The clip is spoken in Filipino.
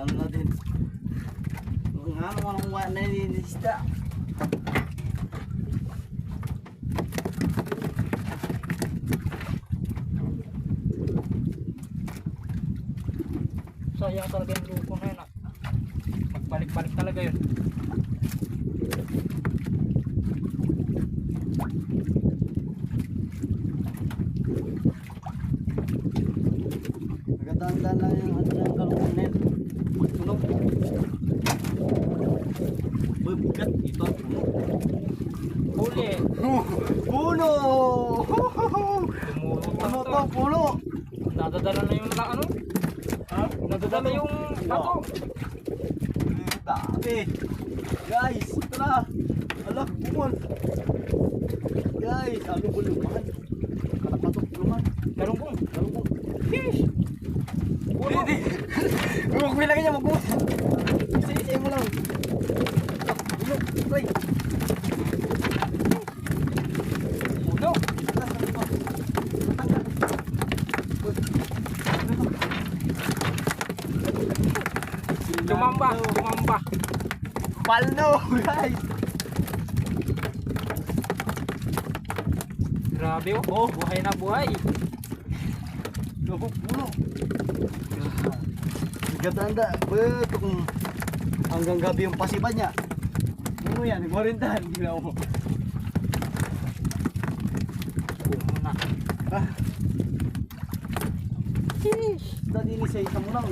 ano na din. Kung ano man na nilisda. Sayang talaga yung grupo na yun ah. Magbalik-balik talaga yun. Nagandaan lang yung ano ng kalungkong na yun. Puno. Bugat ito ang puno. Huli. Puno! Tumulong Puno lang to, puno! Nadadala na yung ano? Ha? Nadadala yung bato. Dami! Guys, ito na! Alak, bumol! Guys, ano buluman? Kalapatok buluman. Galunggong. Kalungkong. Fish. Puno. Hindi! Huwag bilangin niya, mag-bumol! Isa-isa mo lang. Puno, try! Puno. Tumamba. Tumamba. Palno, guys! Grabe oh. Buhay na buhay. Gabok puno. Ganda-ganda. Betul. Hanggang gabi yung pasiban niya. Ano yan? Ibarintahan. Ginawa mo. Puno na. Ah. Sheesh. Dali ni sa isa mo lang.